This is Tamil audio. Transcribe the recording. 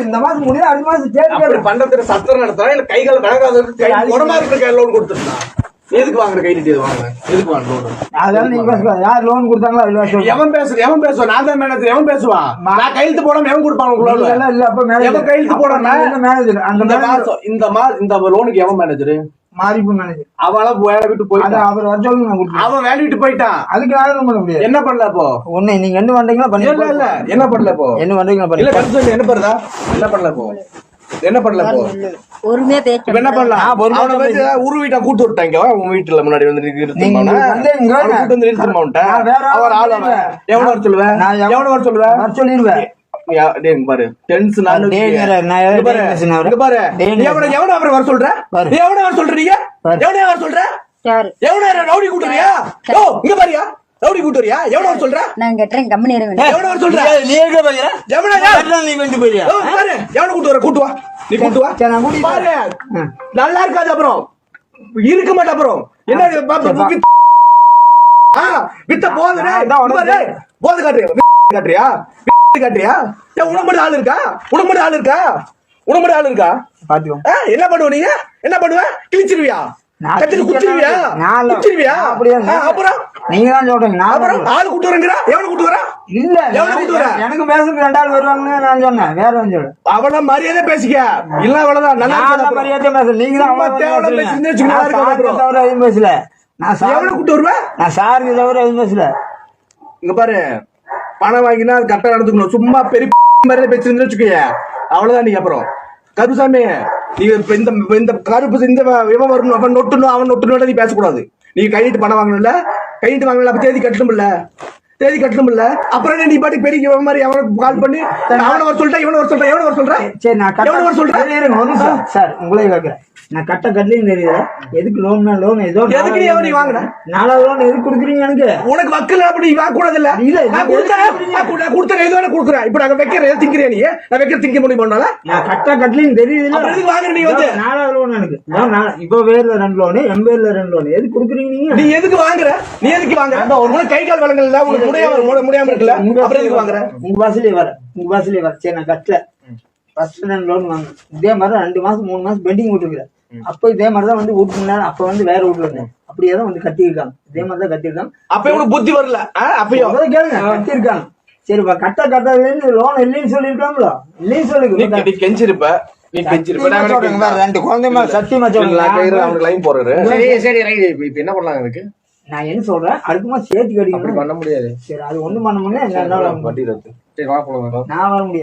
இந்த மாசம் முடியாது அடுத்த மாசம் சேர்த்து பண்றதுக்கு சத்திரம் நடத்துறா இல்ல கைகள் விலகாத உடம்பா இருக்கிற லோன் கொடுத்துருந்தா எதுக்கு வாங்குற கை நீட்டி வாங்க எதுக்கு வாங்க லோன் அதெல்லாம் நீங்க பேசலாம் யார் லோன் கொடுத்தாங்களோ எவன் பேசுவான் நான் தான் மேனேஜர் எவன் பேசுவான் நான் கையெழுத்து போடாம எவன் கொடுப்பாங்க இல்ல அப்ப எவன் கையெழுத்து போடாம மேனேஜர் இந்த லோனுக்கு எவன் மேனேஜர் மாரிப்பு மேனேஜர் அவளா வேலை விட்டு போயிட்டான் அவர் வர சொல்லுங்க அவன் வேலை விட்டு போயிட்டான் அதுக்கு யாரும் பண்ண முடியாது என்ன பண்ணல இப்போ ஒண்ணு நீங்க என்ன பண்றீங்களா பண்ணி இல்ல என்ன பண்ணல இப்போ என்ன பண்றீங்களா இல்ல சொல்லு என்ன பண்ணுதா என்ன பண்ணல இப்போ என்ன பண்ணல இப்போ ஒருமே பேச என்ன பண்ணலாம் உருவிட்டா கூட்டு விட்டாங்க உன் வீட்டுல முன்னாடி வந்து அவர் ஆள் எவ்வளவு வர சொல்லுவேன் எவ்வளவு வர சொல்லுவேன் சொல்லிடுவேன் பாரு டென்ஷன் பாரு எவன அப்புறம் வர சொல்ற எவன வர சொல்றீங்க எவனே வர சொல்ற எவன ரவுடி கூட்டுறியா ஓ இங்க பாரியா ரவுடி கூட்டுறியா எவன வர சொல்ற நான் கேட்டேன் கம்பெனி எவன வர சொல்ற நீ எங்க பாரியா எவன நீ வந்து பாரியா பாரு எவன கூட்டு வர கூட்டு வா நீ கூட்டு வா பாரு நல்லா இருக்காது அப்புறம் இருக்க மாட்டே அப்புறம் என்ன வித்த போதுடா போது காட்டுறியா காட்டுறியா உனக்கு மட்டும் ஆள் இருக்கா உனக்கு மட்டும் ஆள் இருக்கா உனக்கு மட்டும் ஆள் இருக்கா என்ன பண்ணுவ நீங்க என்ன பண்ணுவ கிழிச்சிருவியா அப்புறம் நீங்க தான் சொல்றீங்க ஆளு கூட்டு வரீங்களா எவனை கூட்டு வரா இல்ல எவனை கூட்டு வர எனக்கு பேசுறதுக்கு 2 ஆள் வருவாங்கன்னு நான் சொன்னேன் வேற வந்து அவள மரியாதை பேசிக்க இல்ல அவ்வளவுதான் நல்லா மரியாதை பேச நீங்க தவிர எதுவும் பேசல நான் எவனை கூட்டு வருவேன் நான் சாருக்கு தவிர எதுவும் பேசல இங்க பாரு பணம் வாங்கினா அது கரெக்டா நடந்துக்கணும் சும்மா பெரிய மாதிரி பேசுறீங்கன்னு வச்சுக்கோங்க அவ்வளவுதான் நீங்க அப்புறம் கருசாமி நீங்க இந்த கருப்பு இந்த இவன் வரணும் அவன் நொட்டணும் நீ பேசக்கூடாது நீங்க கையிட்டு பணம் வாங்கணும்ல கையிட்டு வாங்கல அப்ப தேதி கட்டணும்ல அப்புறம் நீ பாட்டுக்கு பெரிய மாதிரி அவனுக்கு கால் பண்ணி அவனை வர சொல்லிட்டா இவனை வர சொல்றேன் சரி நான் சார் உங்களே கேட்கிறேன் நான் கட்டலையும் தெரியல எதுக்கு லோன் ஏதோ எதுக்கு நீ வாங்கின 4 லோன் எதுக்கு கொடுக்குறீங்க எனக்கு உனக்கு வக்கல அப்படி வாங்க கூடாது இல்ல கொடுத்தேன் ஏதோ கொடுக்குறேன் இப்ப நாங்க வைக்கிற திங்கிறேன் நீ நான் வைக்கிற திங்க முடியும் நான் கட்டலையும் தெரியுது வாங்குற நீ வந்து 4 லோன் எனக்கு இப்ப பேர்ல 2 லோன் என் பேர்ல 2 லோன் எதுக்கு கொடுக்குறீங்க நீ எதுக்கு வாங்குற நீ எதுக்கு வாங்குற உனக்கு கை கால் வளங்கல உனக்கு முடியாம இருக்குல்ல அப்புறம் எதுக்கு வாங்குற உங்க பாசிலே வர சரி நான் கட்டல ஃபர்ஸ்ட் 2 லோன் வாங்க இதே மாதிரி 2 மாசம் 3 மாசம் பெண்டிங் விட்டுருக்கிறேன் அப்ப இதே மாதிரிதான் வந்து வீட்டுக்கு அப்ப வந்து வேற வீட்டுல இருந்தேன் அப்படியேதான் வந்து கட்டியிருக்காங்க இதே மாதிரிதான் கட்டியிருக்காங்க அப்ப உனக்கு புத்தி வரல அப்பயும் கேளுங்க கட்டியிருக்காங்க சரி கட்ட லோன் இல்லைன்னு சொல்லிருக்காங்களோ இல்லைன்னு சொல்லி கெஞ்சிருப்ப என்ன பண்ணலாம் எனக்கு நான் என்ன சொல்றேன் அடுக்குமா சேர்த்து கட்டிக்கணும் பண்ண முடியாது சரி அது ஒண்ணும் பண்ண முடியாது வட்டி ரத்து நான் வர முடியாது.